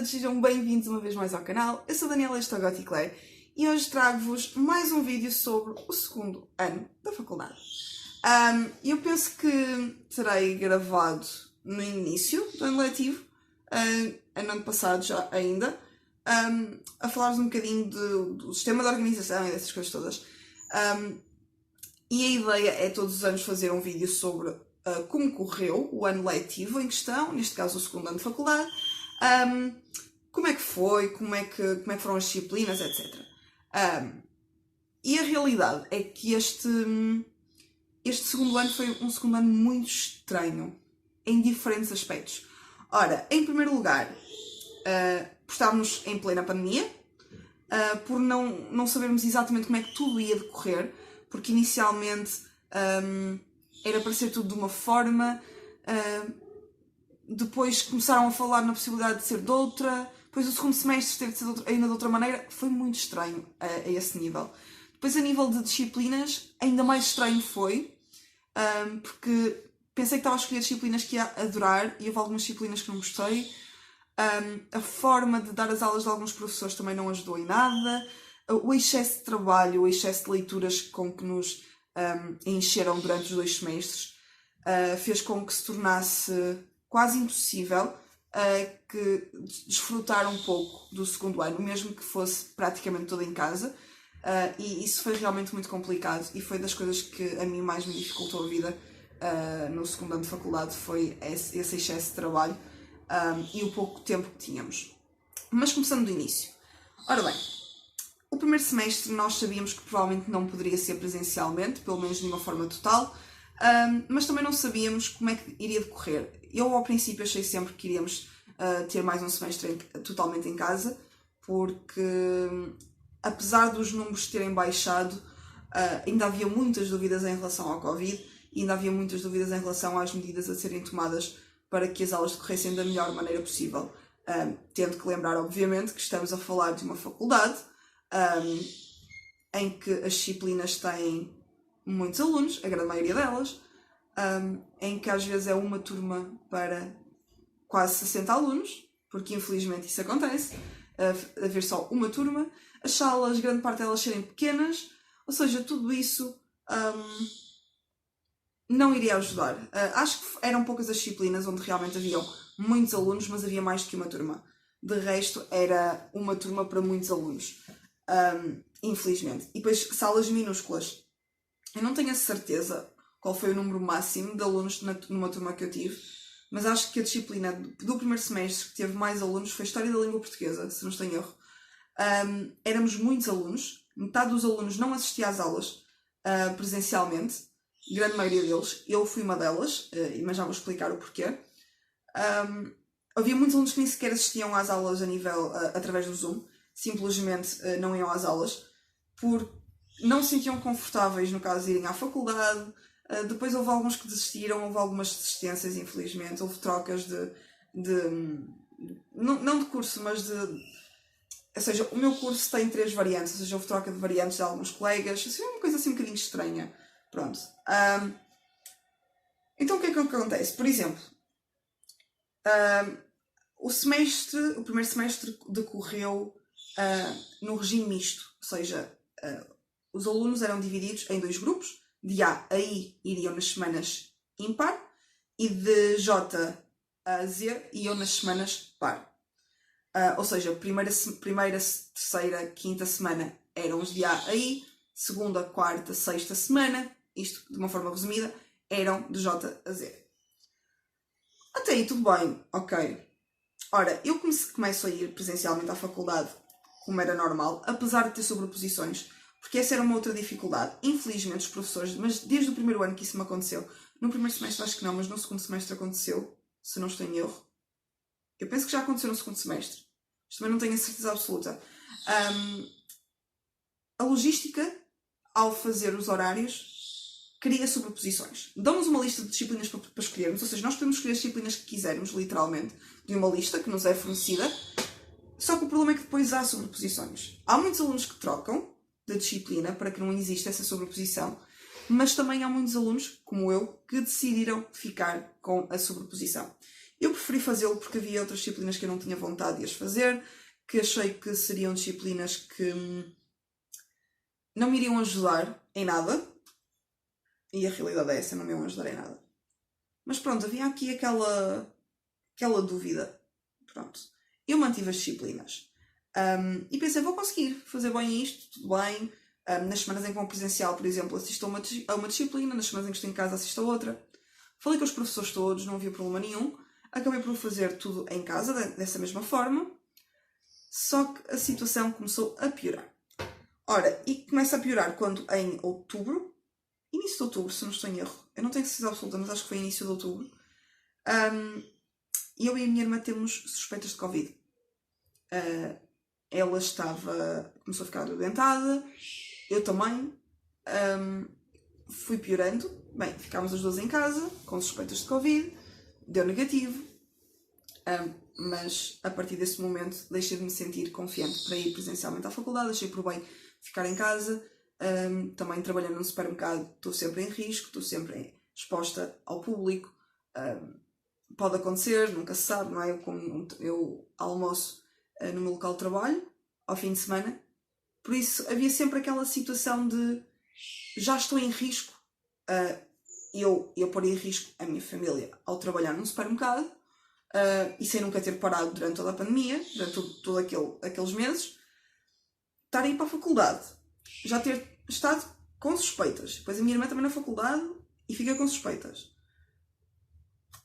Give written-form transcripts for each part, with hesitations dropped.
todos, sejam bem-vindos uma vez mais ao canal. Eu sou a Daniela, este é o Goticlé e hoje trago-vos mais um vídeo sobre o segundo ano da faculdade. Eu penso que terei gravado no início do ano letivo, ano passado já ainda, a falar-vos um bocadinho do sistema de organização e dessas coisas todas. E a ideia é todos os anos fazer um vídeo sobre como correu o ano letivo em questão, neste caso o segundo ano de faculdade, como é que foi, como é que foram as disciplinas, etc. E a realidade é que este segundo ano foi um segundo ano muito estranho, em diferentes aspectos. Ora, em primeiro lugar, por estarmos em plena pandemia, por não sabermos exatamente como é que tudo ia decorrer, porque inicialmente era para ser tudo de uma forma, depois começaram a falar na possibilidade de ser de outra, depois o segundo semestre teve de ser ainda de outra maneira. Foi muito estranho a esse nível. Depois, a nível de disciplinas, ainda mais estranho foi, porque pensei que estava a escolher disciplinas que ia adorar e houve algumas disciplinas que não gostei. A forma de dar as aulas de alguns professores também não ajudou em nada. O excesso de trabalho, o excesso de leituras com que nos encheram durante os 2 semestres fez com que se tornasse quase impossível que desfrutar um pouco do segundo ano, mesmo que fosse praticamente todo em casa. E isso foi realmente muito complicado e foi das coisas que a mim mais me dificultou a vida no segundo ano de faculdade, foi esse excesso de trabalho e o pouco tempo que tínhamos. Mas começando do início. Ora bem, o primeiro semestre nós sabíamos que provavelmente não poderia ser presencialmente, pelo menos de uma forma total, mas também não sabíamos como é que iria decorrer. Eu ao princípio achei sempre que iríamos ter mais um semestre totalmente em casa, porque apesar dos números terem baixado, ainda havia muitas dúvidas em relação ao Covid e ainda havia muitas dúvidas em relação às medidas a serem tomadas para que as aulas decorressem da melhor maneira possível. Tendo que lembrar, obviamente, que estamos a falar de uma faculdade em que as disciplinas têm muitos alunos, a grande maioria delas, em que às vezes é uma turma para quase 60 alunos, porque infelizmente isso acontece, haver só uma turma, as salas, grande parte delas serem pequenas, ou seja, tudo isso não iria ajudar. Acho que eram poucas as disciplinas onde realmente haviam muitos alunos, mas havia mais do que uma turma. De resto, era uma turma para muitos alunos, infelizmente. E depois, salas minúsculas. Eu não tenho a certeza qual foi o número máximo de alunos numa turma que eu tive, mas acho que a disciplina do primeiro semestre que teve mais alunos foi História da Língua Portuguesa, se não estou em erro. Éramos muitos alunos, metade dos alunos não assistia às aulas presencialmente, grande maioria deles, eu fui uma delas, mas já vou explicar o porquê. Havia muitos alunos que nem sequer assistiam às aulas através do Zoom, simplesmente não iam às aulas, porque não se sentiam confortáveis no caso de irem à faculdade. Depois houve alguns que desistiram, houve algumas desistências, infelizmente, houve trocas não de curso, mas ou seja, o meu curso tem 3 variantes, ou seja, houve troca de variantes de alguns colegas, assim, uma coisa assim um bocadinho estranha. Pronto. Então o que é que acontece? Por exemplo, o primeiro semestre decorreu no regime misto, ou seja, os alunos eram divididos em 2 grupos, de A a I iriam nas semanas ímpar e de J a Z iam nas semanas par. Ou seja, primeira, terceira, quinta semana eram os de A a I, segunda, quarta, sexta semana, isto de uma forma resumida, eram de J a Z. Até aí tudo bem, ok. Ora, eu começo a ir presencialmente à faculdade, como era normal, apesar de ter sobreposições, porque essa era uma outra dificuldade. Infelizmente os professores, mas desde o primeiro ano que isso me aconteceu, no primeiro semestre acho que não, mas no segundo semestre aconteceu, se não estou em erro. Eu penso que já aconteceu no segundo semestre, mas também não tenho a certeza absoluta. A logística, ao fazer os horários, cria sobreposições. Dão-nos uma lista de disciplinas para escolhermos, ou seja, nós podemos escolher as disciplinas que quisermos, literalmente, de uma lista que nos é fornecida, só que o problema é que depois há sobreposições. Há muitos alunos que trocam de disciplina para que não exista essa sobreposição, mas também há muitos alunos, como eu, que decidiram ficar com a sobreposição. Eu preferi fazê-lo porque havia outras disciplinas que eu não tinha vontade de as fazer, que achei que seriam disciplinas que não me iriam ajudar em nada. E a realidade é essa, não me iam ajudar em nada. Mas pronto, havia aqui aquela dúvida. Pronto. Eu mantive as disciplinas. E pensei, vou conseguir fazer bem isto, tudo bem. Nas semanas em que vou presencial, por exemplo, assisto a uma disciplina, nas semanas em que estou em casa assisto a outra. Falei com os professores todos, não havia problema nenhum. Acabei por fazer tudo em casa, dessa mesma forma. Só que a situação começou a piorar. Ora, e começa a piorar quando em outubro, início de outubro, se não estou em erro, eu não tenho certeza absoluta, mas acho que foi início de outubro, eu e a minha irmã temos suspeitas de Covid. Ela começou a ficar adoentada, eu também, fui piorando. Bem, ficámos as duas em casa, com suspeitas de Covid, deu negativo, mas a partir desse momento deixei de me sentir confiante para ir presencialmente à faculdade, achei por bem ficar em casa. Também trabalhando no supermercado estou sempre em risco, estou sempre exposta ao público, pode acontecer, nunca se sabe, não é? Eu almoço no meu local de trabalho ao fim de semana, por isso havia sempre aquela situação de já estou em risco, eu pôr em risco a minha família ao trabalhar num supermercado, e sem nunca ter parado durante toda a pandemia, durante todos aqueles meses, estar a ir para a faculdade, já ter estado com suspeitas. Depois a minha irmã também na faculdade e fica com suspeitas.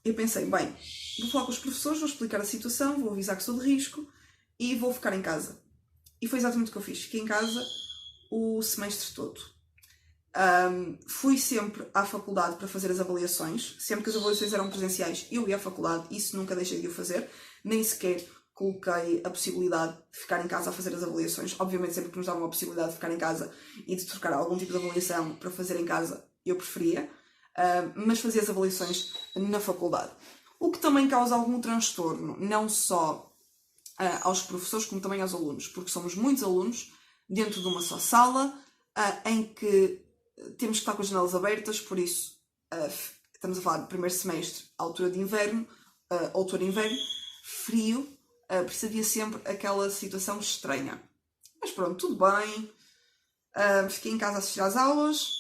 Eu pensei, bem, vou falar com os professores, vou explicar a situação, vou avisar que estou de risco e vou ficar em casa. E foi exatamente o que eu fiz. Fiquei em casa o semestre todo. Fui sempre à faculdade para fazer as avaliações. Sempre que as avaliações eram presenciais, eu ia à faculdade. Isso nunca deixei de o fazer. Nem sequer coloquei a possibilidade de ficar em casa a fazer as avaliações. Obviamente, sempre que nos davam a possibilidade de ficar em casa e de trocar algum tipo de avaliação para fazer em casa, eu preferia. Mas fazia as avaliações na faculdade. O que também causa algum transtorno, não só aos professores, como também aos alunos, porque somos muitos alunos dentro de uma só sala, em que temos que estar com as janelas abertas, por isso estamos a falar de primeiro semestre, altura de inverno, outono e inverno, frio, por isso havia sempre aquela situação estranha. Mas pronto, tudo bem, fiquei em casa a assistir às aulas,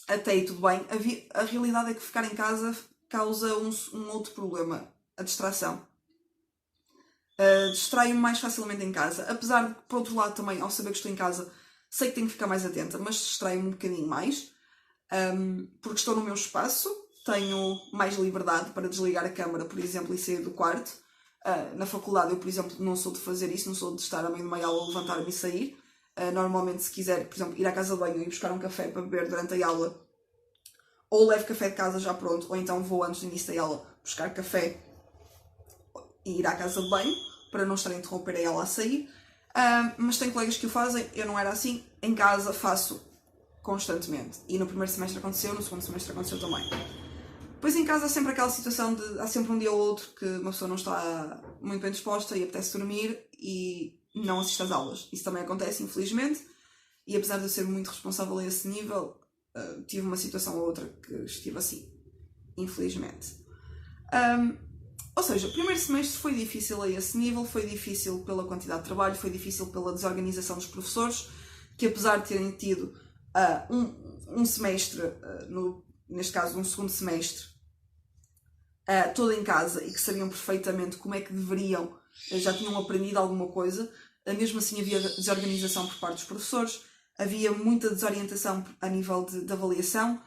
até aí tudo bem. A realidade é que ficar em casa causa um outro problema, a distração. Distraio-me mais facilmente em casa, apesar de, por outro lado, também, ao saber que estou em casa, sei que tenho que ficar mais atenta, mas distraio-me um bocadinho mais, porque estou no meu espaço, tenho mais liberdade para desligar a câmara, por exemplo, e sair do quarto. Na faculdade eu, por exemplo, não sou de fazer isso, não sou de estar a meio de uma aula, levantar-me e sair. Normalmente, se quiser, por exemplo, ir à casa de banho e buscar um café para beber durante a aula, ou levo café de casa já pronto, ou então vou antes do início da aula buscar café e ir à casa de banho, para não estar a interromper a aula a sair. Mas tem colegas que o fazem, eu não era assim. Em casa faço constantemente. E no primeiro semestre aconteceu, no segundo semestre aconteceu também. Depois em casa há sempre aquela situação de há sempre um dia ou outro que uma pessoa não está muito bem disposta e apetece dormir e não assiste às aulas. Isso também acontece, infelizmente. E apesar de eu ser muito responsável a esse nível, tive uma situação ou outra que estive assim, infelizmente. Ou seja, o primeiro semestre foi difícil a esse nível, foi difícil pela quantidade de trabalho, foi difícil pela desorganização dos professores, que apesar de terem tido um semestre, neste caso um segundo semestre, todo em casa e que sabiam perfeitamente como é que deveriam, já tinham aprendido alguma coisa, mesmo assim havia desorganização por parte dos professores, havia muita desorientação a nível de avaliação.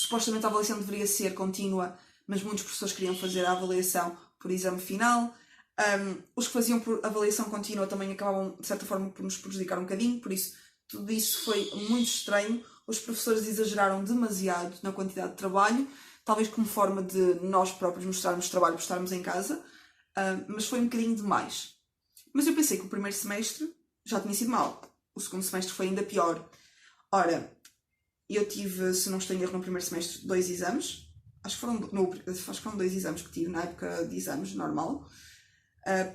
Supostamente a avaliação deveria ser contínua, mas muitos professores queriam fazer a avaliação por exame final. Os que faziam por avaliação contínua também acabavam, de certa forma, por nos prejudicar um bocadinho, por isso tudo isso foi muito estranho. Os professores exageraram demasiado na quantidade de trabalho, talvez como forma de nós próprios mostrarmos trabalho por estarmos em casa, mas foi um bocadinho demais. Mas eu pensei que o primeiro semestre já tinha sido mau, o segundo semestre foi ainda pior. Ora, eu tive, se não estou em erro, no primeiro semestre 2 exames. Acho que foram 2 exames que tive na época de exames normal.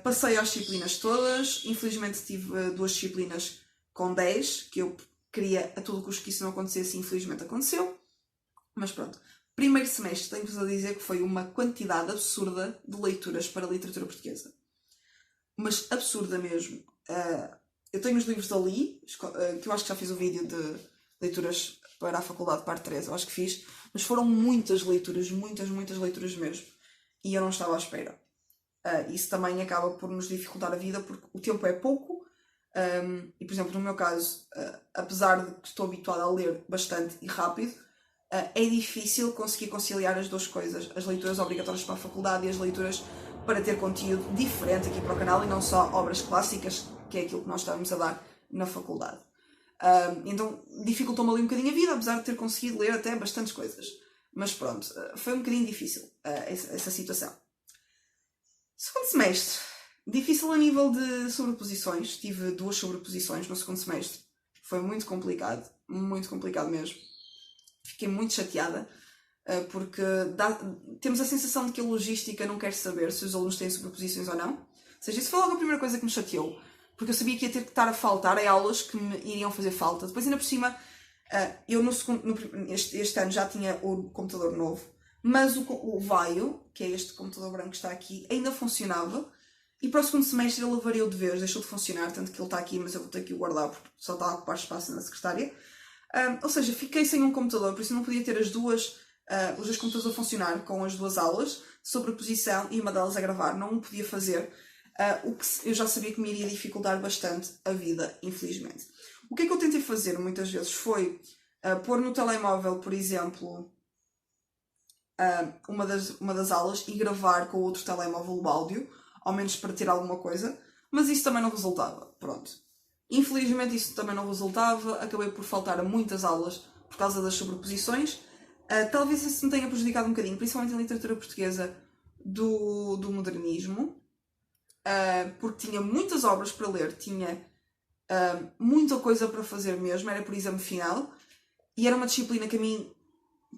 Passei às disciplinas todas. Infelizmente tive 2 disciplinas com 10, que eu queria a todo custo que isso não acontecesse e infelizmente aconteceu. Mas pronto. Primeiro semestre, tenho-vos a dizer que foi uma quantidade absurda de leituras para a literatura portuguesa. Mas absurda mesmo. Eu tenho os livros ali, que eu acho que já fiz o vídeo de leituras para a faculdade, parte 3, eu acho que fiz, mas foram muitas leituras, muitas leituras mesmo. E eu não estava à espera. Isso também acaba por nos dificultar a vida, porque o tempo é pouco. E, por exemplo, no meu caso, apesar de que estou habituada a ler bastante e rápido, é difícil conseguir conciliar as duas coisas. As leituras obrigatórias para a faculdade e as leituras para ter conteúdo diferente aqui para o canal e não só obras clássicas, que é aquilo que nós estávamos a dar na faculdade. Então dificultou-me ali um bocadinho a vida, apesar de ter conseguido ler até bastantes coisas. Mas pronto, foi um bocadinho difícil essa situação. Segundo semestre, difícil a nível de sobreposições. Tive 2 sobreposições no segundo semestre. Foi muito complicado mesmo. Fiquei muito chateada, porque temos a sensação de que a logística não quer saber se os alunos têm sobreposições ou não. Ou seja, isso foi logo a primeira coisa que me chateou, porque eu sabia que ia ter que estar a faltar a aulas que me iriam fazer falta. Depois, ainda por cima, eu este ano já tinha o computador novo, mas o Vaio, que é este computador branco que está aqui, ainda funcionava. E para o segundo semestre ele avariou de vez, deixou de funcionar, tanto que ele está aqui, mas eu vou ter que o guardar porque só está a ocupar espaço na secretária. Ou seja, fiquei sem um computador, por isso não podia ter os dois computadores a funcionar com as 2 aulas, sobreposição e uma delas a gravar. Não o podia fazer, o que eu já sabia que me iria dificultar bastante a vida, infelizmente. O que é que eu tentei fazer muitas vezes foi pôr no telemóvel, por exemplo, uma das aulas e gravar com o outro telemóvel o áudio, ao menos para ter alguma coisa, mas isso também não resultava. Pronto. Infelizmente isso também não resultava, acabei por faltar a muitas aulas por causa das sobreposições. Talvez isso me tenha prejudicado um bocadinho, principalmente em literatura portuguesa do modernismo, porque tinha muitas obras para ler, tinha muita coisa para fazer mesmo, era por exame final, e era uma disciplina que a mim,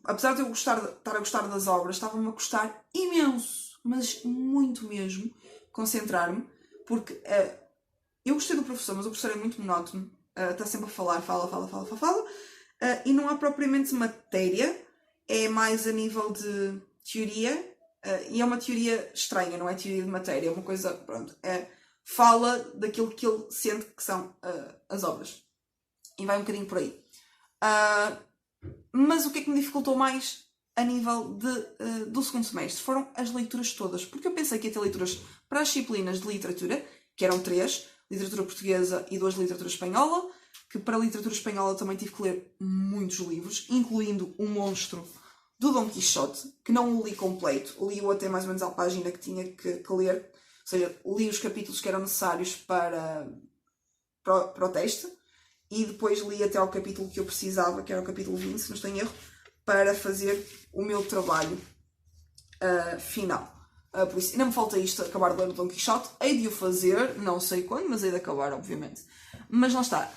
apesar de eu estar a gostar das obras, estava-me a custar imenso, mas muito mesmo, concentrar-me, porque eu gostei do professor, mas o professor é muito monótono, está sempre a falar, fala, e não há propriamente matéria, é mais a nível de teoria, e é uma teoria estranha, não é teoria de matéria, é uma coisa, pronto, fala daquilo que ele sente que são as obras, e vai um bocadinho por aí. Mas o que é que me dificultou mais a nível do segundo semestre foram as leituras todas, porque eu pensei que ia ter leituras para as disciplinas de literatura, que eram 3, literatura portuguesa e 2 de literatura espanhola, que para a literatura espanhola também tive que ler muitos livros, incluindo O Monstro do Dom Quixote, que não o li completo, li-o até mais ou menos à página que tinha que ler, ou seja, li os capítulos que eram necessários para o teste, e depois li até ao capítulo que eu precisava, que era o capítulo 20, se não estou em erro, para fazer o meu trabalho final. Por isso, ainda me falta isto, acabar de ler o Dom Quixote. Hei de o fazer, não sei quando, mas hei de acabar, obviamente. Mas lá está,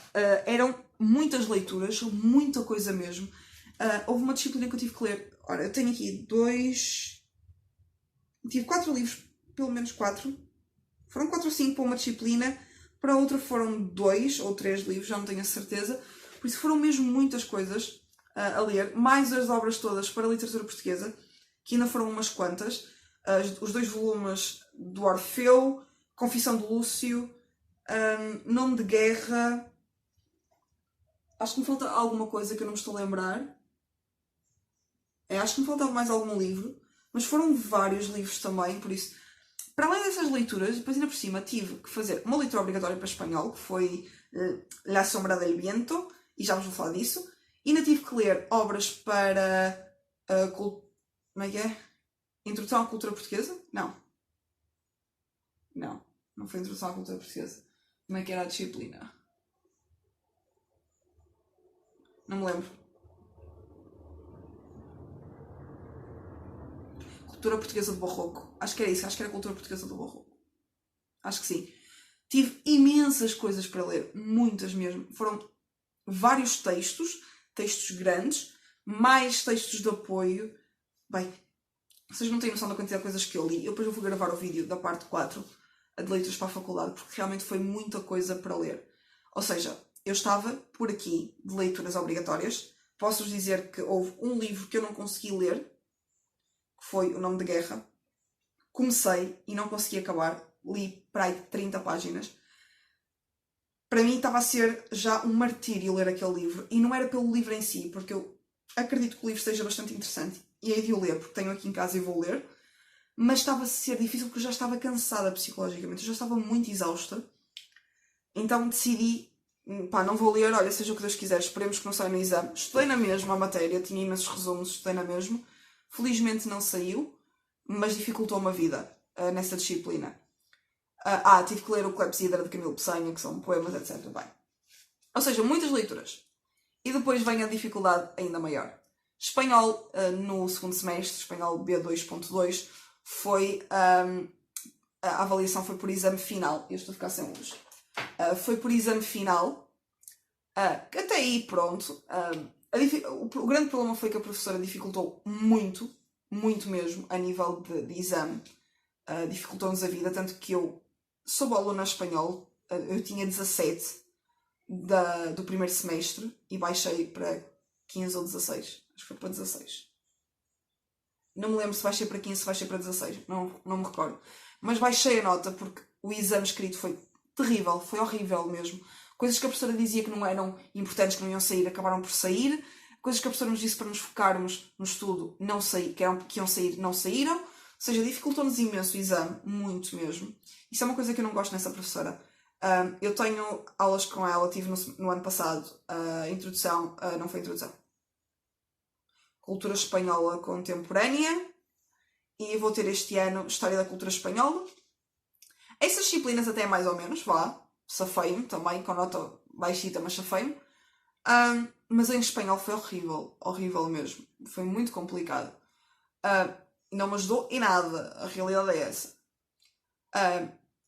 eram muitas leituras, muita coisa mesmo. Houve uma disciplina que eu tive que ler. Ora, eu tenho aqui 2... Tive 4 livros, pelo menos 4. Foram 4 ou 5 para uma disciplina. Para a outra foram 2 ou 3 livros, já não tenho a certeza. Por isso foram mesmo muitas coisas a ler. Mais as obras todas para a literatura portuguesa, que ainda foram umas quantas. Os 2 volumes do Orfeu, Confissão de Lúcio, Nome de Guerra. Acho que me falta alguma coisa que eu não me estou a lembrar. Acho que me faltava mais algum livro, mas foram vários livros também, por isso, para além dessas leituras, depois ainda por cima tive que fazer uma leitura obrigatória para espanhol, que foi La Sombra del Viento, e já vos vou falar disso. E ainda tive que ler obras para como é que é? Introdução à Cultura Portuguesa? Não foi Introdução à Cultura Portuguesa. Como é que era a disciplina? Não me lembro. Cultura Portuguesa do Barroco. Acho que era isso, acho que era Cultura Portuguesa do Barroco. Acho que sim. Tive imensas coisas para ler, muitas mesmo. Foram vários textos grandes, mais textos de apoio. Bem, vocês não têm noção da quantidade de coisas que eu li. Eu depois vou gravar o vídeo da parte 4, a de leituras para a faculdade, porque realmente foi muita coisa para ler. Ou seja, eu estava por aqui de leituras obrigatórias. Posso-vos dizer que houve um livro que eu não consegui ler, que foi O Nome de Guerra. Comecei e não consegui acabar, li para aí 30 páginas. Para mim estava a ser já um martírio ler aquele livro, e não era pelo livro em si, porque eu acredito que o livro esteja bastante interessante e hei de o ler, porque tenho aqui em casa e vou ler, mas estava a ser difícil porque eu já estava cansada psicologicamente, eu já estava muito exausta, então decidi, pá, não vou ler, olha, seja o que Deus quiser, esperemos que não saia no exame. Estudei na mesma a matéria, tinha imensos resumos, estudei na mesma, felizmente não saiu, mas dificultou-me a vida nessa disciplina. Tive que ler o Clepsidra de Camilo Peçanha, que são poemas, etc. Bem. Ou seja, muitas leituras. E depois vem a dificuldade ainda maior. Espanhol, no segundo semestre, espanhol B2.2, foi... a avaliação foi por exame final. Eu estou a ficar sem luz. Foi por exame final. Até aí, pronto. O grande problema foi que a professora dificultou muito, muito mesmo, a nível de exame. Dificultou-nos a vida, tanto que eu sou boa aluna espanhol. Eu tinha 17 do primeiro semestre e baixei para 15 ou 16. Acho que foi para 16. Não me lembro se baixei para 15, se baixei para 16. Não me recordo. Mas baixei a nota porque o exame escrito foi terrível, foi horrível mesmo. Coisas que a professora dizia que não eram importantes, que não iam sair, acabaram por sair. Coisas que a professora nos disse para nos focarmos no estudo, que iam sair, não saíram. Ou seja, dificultou-nos imenso o exame, muito mesmo. Isso é uma coisa que eu não gosto nessa professora. Eu tenho aulas com ela, tive no ano passado a introdução, não foi introdução, Cultura Espanhola Contemporânea, e vou ter este ano História da Cultura Espanhola. Essas disciplinas até mais ou menos, safei-me também, com nota baixita, mas safei-me. Mas em espanhol foi horrível, horrível mesmo. Foi muito complicado. Não me ajudou em nada, a realidade é essa.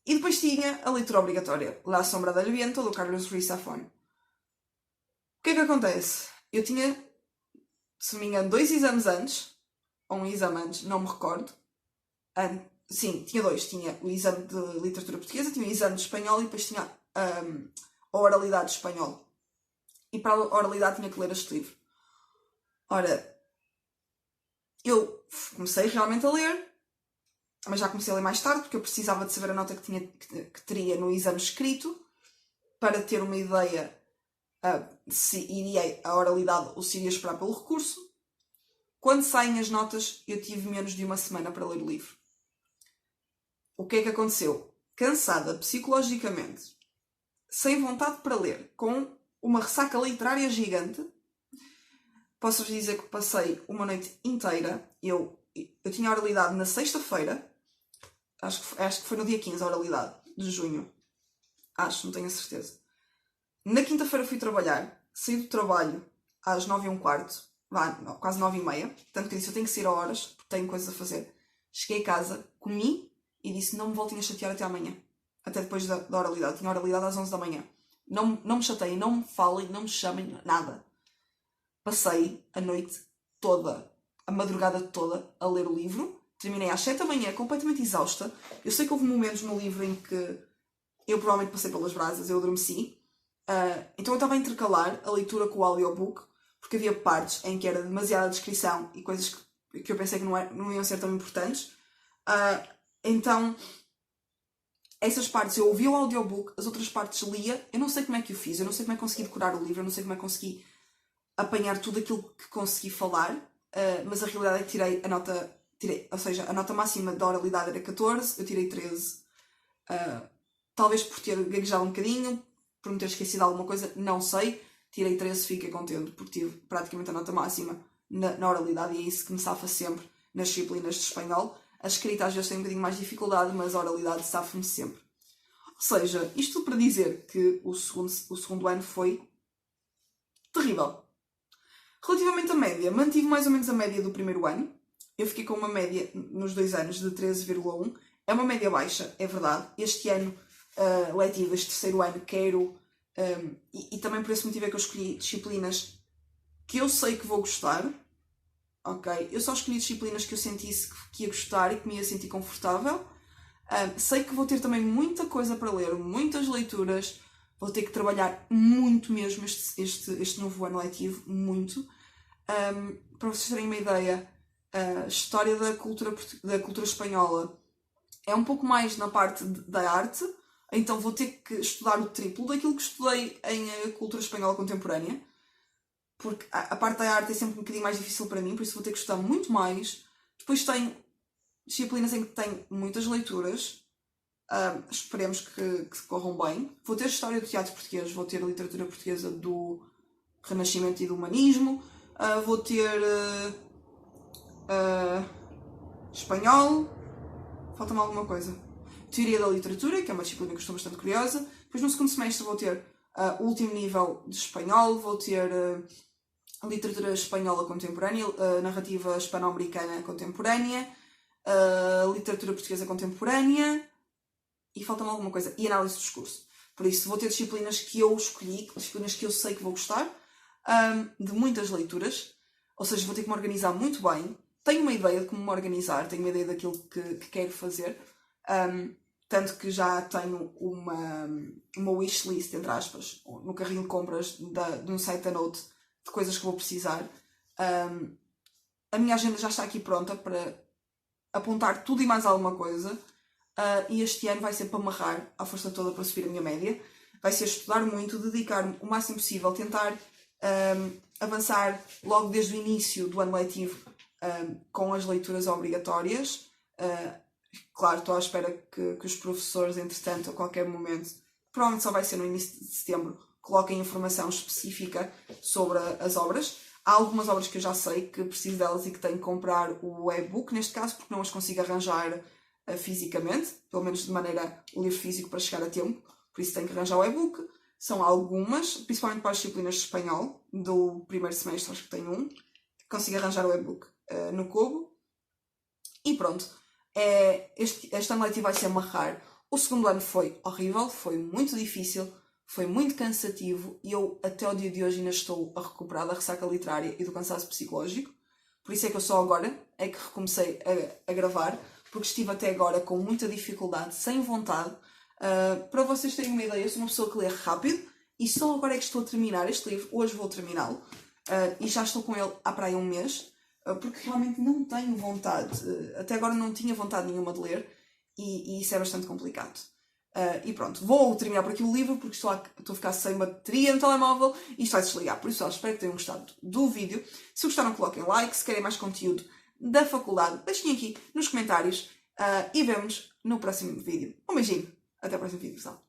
E depois tinha a leitura obrigatória, La Sombra del Viento, do Carlos Ruiz Zafón. O que é que acontece? Eu tinha, se não me engano, 2 exames antes, ou um exame antes, não me recordo. Sim, tinha 2. Tinha o exame de literatura portuguesa, tinha o exame de espanhol e depois tinha a oralidade de espanhol. E para a oralidade tinha que ler este livro. Ora, eu comecei realmente a ler, mas já comecei a ler mais tarde, porque eu precisava de saber a nota que teria no exame escrito, para ter uma ideia se iria a oralidade ou se iria esperar pelo recurso. Quando saem as notas, eu tive menos de uma semana para ler o livro. O que é que aconteceu? Cansada psicologicamente, sem vontade para ler, com uma ressaca literária gigante, posso-vos dizer que passei uma noite inteira. Eu tinha a oralidade na sexta-feira, acho que foi no dia 15, a oralidade de junho. Não tenho a certeza. Na quinta-feira fui trabalhar, saí do trabalho às 9h15, quase 9h30, tanto que eu disse, eu tenho que sair a horas, porque tenho coisas a fazer. Cheguei a casa, comi e disse, não me voltem a chatear até amanhã. Até depois da oralidade. Tinha oralidade às 11 da manhã. Não me chateiem, não me falem, não me chamem, nada. Passei a noite toda, a madrugada toda, a ler o livro. Terminei às 7 da manhã, completamente exausta. Eu sei que houve momentos no livro em que eu provavelmente passei pelas brasas, eu adormeci. Então eu estava a intercalar a leitura com o audiobook, porque havia partes em que era demasiada descrição e coisas que eu pensei que não iam ser tão importantes. Então, essas partes eu ouvia o audiobook, as outras partes lia. Eu não sei como é que eu fiz, eu não sei como é que consegui decorar o livro, eu não sei como é que consegui apanhar tudo aquilo que consegui falar, mas a realidade é que tirei a nota, ou seja, a nota máxima da oralidade era 14, eu tirei 13. Talvez por ter gaguejado um bocadinho, por me ter esquecido alguma coisa, não sei. Tirei 13, fiquei contente, porque tive praticamente a nota máxima na oralidade, e é isso que me safa sempre nas disciplinas de espanhol. A escrita às vezes tem um bocadinho mais dificuldade, mas a oralidade safa-me sempre. Ou seja, isto tudo para dizer que o segundo ano foi terrível. Relativamente à média, mantive mais ou menos a média do primeiro ano. Eu fiquei com uma média nos 2 anos de 13,1. É uma média baixa, é verdade. Este ano letivo, este terceiro ano, quero... e também por esse motivo é que eu escolhi disciplinas que eu sei que vou gostar. Ok? Eu só escolhi disciplinas que eu sentisse que ia gostar e que me ia sentir confortável. Sei que vou ter também muita coisa para ler, muitas leituras. Vou ter que trabalhar muito mesmo este novo ano letivo, muito. Para vocês terem uma ideia, a história da cultura espanhola é um pouco mais na parte da arte, então vou ter que estudar o triplo daquilo que estudei em cultura espanhola contemporânea, porque a parte da arte é sempre um bocadinho mais difícil para mim, por isso vou ter que estudar muito mais. Depois tenho disciplinas em que tenho muitas leituras, esperemos que corram bem. Vou ter História do Teatro Português, vou ter Literatura Portuguesa do Renascimento e do Humanismo, vou ter Espanhol, falta-me alguma coisa. Teoria da Literatura, que é uma disciplina que eu estou bastante curiosa. Depois no segundo semestre vou ter o último nível de Espanhol, vou ter Literatura Espanhola Contemporânea, Narrativa Hispano-Americana Contemporânea, Literatura Portuguesa Contemporânea e falta-me alguma coisa. E Análise do Discurso. Por isso vou ter disciplinas que eu escolhi, disciplinas que eu sei que vou gostar, de muitas leituras, ou seja, vou ter que me organizar muito bem. Tenho uma ideia de como me organizar, tenho uma ideia daquilo que quero fazer, tanto que já tenho uma wishlist, entre aspas, no carrinho de compras de um site da Note, de coisas que vou precisar. A minha agenda já está aqui pronta para apontar tudo e mais alguma coisa, e este ano vai ser para amarrar à força toda para subir a minha média. Vai ser estudar muito, dedicar-me o máximo possível, tentar avançar logo desde o início do ano letivo com as leituras obrigatórias. Claro, estou à espera que os professores, entretanto, a qualquer momento, provavelmente só vai ser no início de setembro, coloquem informação específica sobre as obras. Há algumas obras que eu já sei que preciso delas e que tenho que comprar o e-book, neste caso, porque não as consigo arranjar fisicamente, pelo menos de maneira livro físico para chegar a tempo, por isso tenho que arranjar o e-book. São algumas, principalmente para as disciplinas de espanhol, do primeiro semestre, acho que tenho um, consigo arranjar o e-book no Kobo. E pronto, este ano letivo vai ser amarrar. O segundo ano foi horrível, foi muito difícil, foi muito cansativo e eu até o dia de hoje ainda estou a recuperar da ressaca literária e do cansaço psicológico. Por isso é que eu só agora é que recomecei a gravar, porque estive até agora com muita dificuldade, sem vontade. Para vocês terem uma ideia, eu sou uma pessoa que lê rápido e só agora é que estou a terminar este livro. Hoje vou terminá-lo e já estou com ele há para aí um mês, porque realmente não tenho vontade. Até agora não tinha vontade nenhuma de ler e isso é bastante complicado. E pronto, vou terminar por aqui o livro porque estou a ficar sem bateria no telemóvel e isto vai desligar. Por isso, espero que tenham gostado do vídeo. Se gostaram, coloquem like. Se querem mais conteúdo da faculdade, deixem aqui nos comentários e vemos no próximo vídeo. Um beijinho, até o próximo vídeo, pessoal.